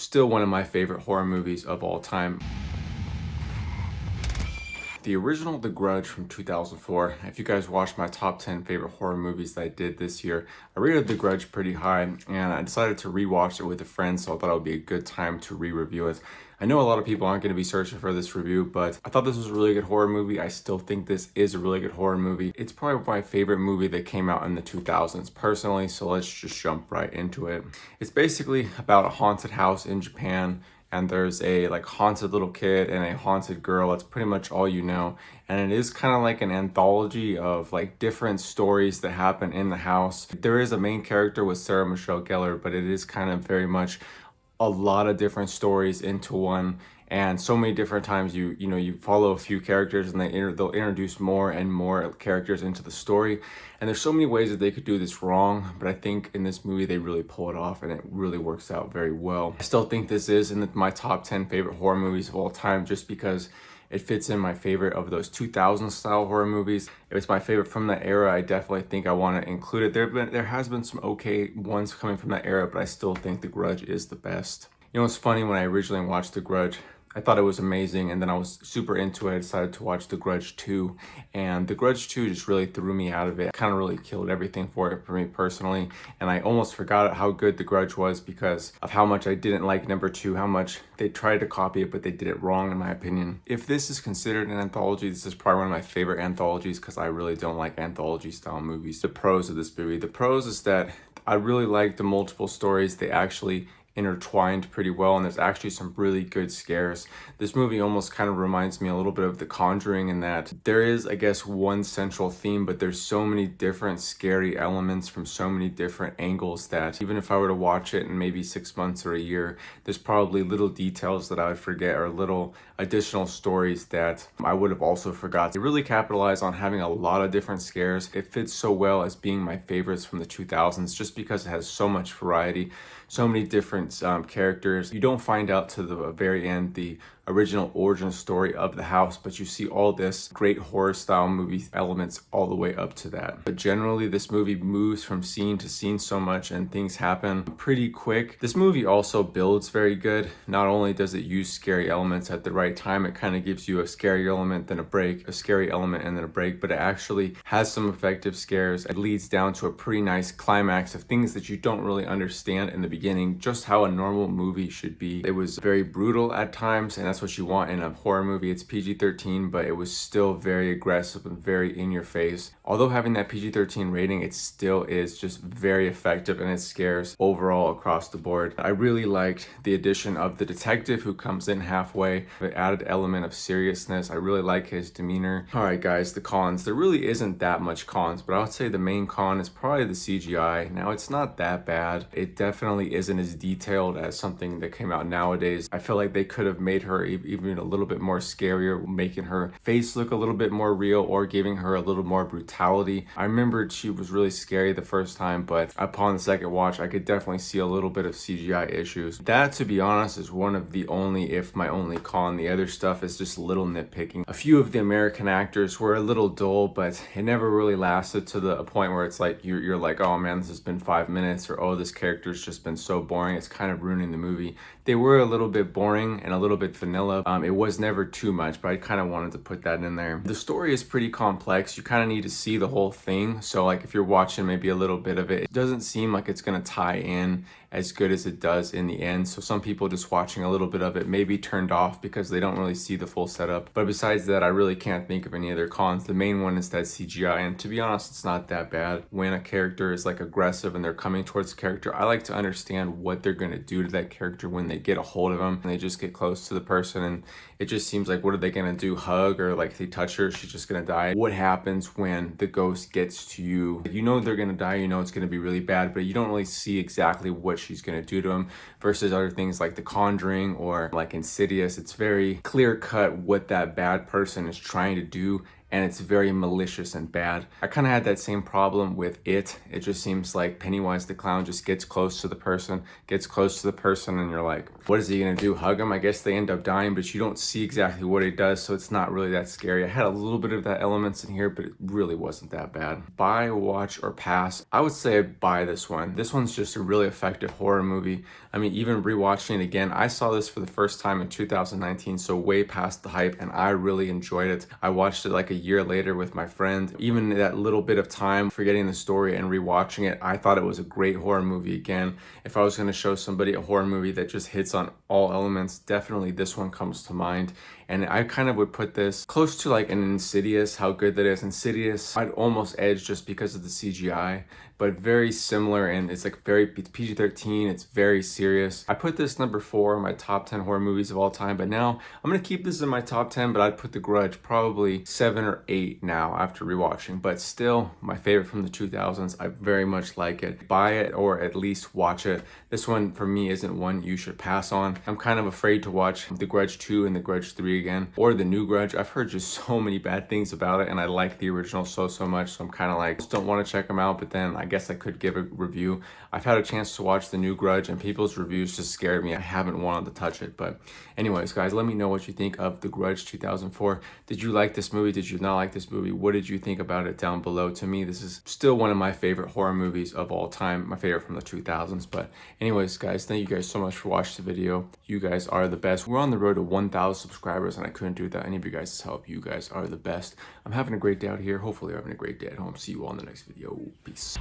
Still one of my favorite horror movies of all time. The original The Grudge from 2004. If you guys watched my top 10 favorite horror movies that I did this year, I rated The Grudge pretty high, and I decided to rewatch it with a friend, so I thought it would be a good time to re-review it. I know a lot of people aren't going to be searching for this review, but I thought this was a really good horror movie. I still think this is a really good horror movie. It's probably my favorite movie that came out in the 2000s personally, so let's just jump right into it. It's basically about a haunted house in Japan, and there's a haunted little kid and a haunted girl. That's pretty much all you know. And it is kind of like an anthology of different stories that happen in the house. There is a main character with Sarah Michelle Gellar, but it is kind of very much a lot of different stories into one. And so many different times you follow a few characters and they'll introduce more and more characters into the story. And there's so many ways that they could do this wrong, but I think in this movie they really pull it off and it really works out very well. I still think this is in my top 10 favorite horror movies of all time just because it fits in my favorite of those 2000 style horror movies. If it's my favorite from that era, I definitely think I want to include it. There has been some okay ones coming from that era, but I still think The Grudge is the best. You know, it's funny, when I originally watched The Grudge, I thought it was amazing, and then I was super into it. I decided to watch The Grudge 2, and The Grudge 2 just really threw me out of it. It kind of really killed everything for it for me personally, and I almost forgot how good The Grudge was because of how much I didn't like number 2, how much they tried to copy it, but they did it wrong in my opinion. If this is considered an anthology, this is probably one of my favorite anthologies because I really don't like anthology style movies. The pros of this movie. The pros is that I really like the multiple stories. They actually intertwined pretty well, and there's actually some really good scares. This movie almost kind of reminds me a little bit of The Conjuring in that there is, I guess, one central theme, but there's so many different scary elements from so many different angles that even if I were to watch it in maybe 6 months or a year, there's probably little details that I would forget or little additional stories that I would have also forgot. They really capitalize on having a lot of different scares. It fits so well as being my favorites from the 2000s just because it has so much variety, so many different characters. You don't find out to the very end the original origin story of the house, but you see all this great horror style movie elements all the way up to that. But generally this movie moves from scene to scene so much and things happen pretty quick. This movie also builds very good. Not only does it use scary elements at the right time, it kind of gives you a scary element, then a break, a scary element, and then a break, but it actually has some effective scares. It leads down to a pretty nice climax of things that you don't really understand in the beginning, just how a normal movie should be. It was very brutal at times, and that's what you want in a horror movie. It's PG-13, but it was still very aggressive and very in your face. Although having that PG-13 rating, it still is just very effective and it scares overall across the board. I really liked the addition of the detective who comes in halfway, the added element of seriousness. I really like his demeanor. Alright guys, the cons. There really isn't that much cons, but I would say the main con is probably the CGI. Now, it's not that bad. It definitely isn't as detailed as something that came out nowadays. I feel like they could have made her even a little bit more scarier, making her face look a little bit more real or giving her a little more brutality. I remembered she was really scary the first time, but upon the second watch, I could definitely see a little bit of CGI issues. That, to be honest, is one of the only, if my only con. The other stuff is just a little nitpicking. A few of the American actors were a little dull, but it never really lasted to the point where it's like you're like, oh man, this has been 5 minutes, or oh, this character's just been so boring, it's kind of ruining the movie. They were a little bit boring and a little bit vanilla. It was never too much, but I kind of wanted to put that in there. The story is pretty complex. You kind of need to see the whole thing. So if you're watching maybe a little bit of it, it doesn't seem like it's going to tie in as good as it does in the end. So some people just watching a little bit of it may be turned off because they don't really see the full setup. But besides that, I really can't think of any other cons. The main one is that CGI, and to be honest, it's not that bad. When a character is aggressive and they're coming towards the character, I like to understand what they're going to do to that character when they get a hold of them and they just get close to the person, and it just seems like, what are they going to do? Hug? Or if they touch her, she's just going to die. What happens when the ghost gets to you? You know they're going to die, you know it's going to be really bad, but you don't really see exactly what she's going to do to them, versus other things like The Conjuring or Insidious. It's very clear cut what that bad person is trying to do and it's very malicious and bad. I kind of had that same problem with It. It just seems like Pennywise the clown just gets close to the person, and you're like, what is he gonna do, hug him? I guess they end up dying, but you don't see exactly what he does, so it's not really that scary. I had a little bit of that elements in here, but it really wasn't that bad. Buy, watch, or pass? I would say buy this one. This one's just a really effective horror movie. I mean, even rewatching it again, I saw this for the first time in 2019, so way past the hype, and I really enjoyed it. I watched it like a year later with my friend. Even that little bit of time forgetting the story and rewatching it, I thought it was a great horror movie again. If I was going to show somebody a horror movie that just hits on all elements, definitely this one comes to mind. And I kind of would put this close to like an Insidious, how good that is. Insidious, I'd almost edge just because of the CGI, but very similar, and it's like it's PG-13, it's very serious. I put this number 4 in my top 10 horror movies of all time, but now I'm gonna keep this in my top 10, but I'd put The Grudge probably 7 or 8 now after rewatching, but still my favorite from the 2000s. I very much like it. Buy it or at least watch it. This one for me isn't one you should pass on. I'm kind of afraid to watch The Grudge 2 and The Grudge 3 again, or the new Grudge. I've heard just so many bad things about it, and I like the original so much, so I'm kind of like, just don't want to check them out, but then I guess I could give a review. I've had a chance to watch the new Grudge, and people's reviews just scared me. I haven't wanted to touch it, but anyways, guys, let me know what you think of The Grudge 2004. Did you like this movie? Did you not like this movie? What did you think about it down below? To me, this is still one of my favorite horror movies of all time, my favorite from the 2000s, but anyways, guys, thank you guys so much for watching the video. You guys are the best. We're on the road to 1,000 subscribers, and I couldn't do it without any of you guys' help. You guys are the best. I'm having a great day out here. Hopefully you're having a great day at home. See you all in the next video. Peace.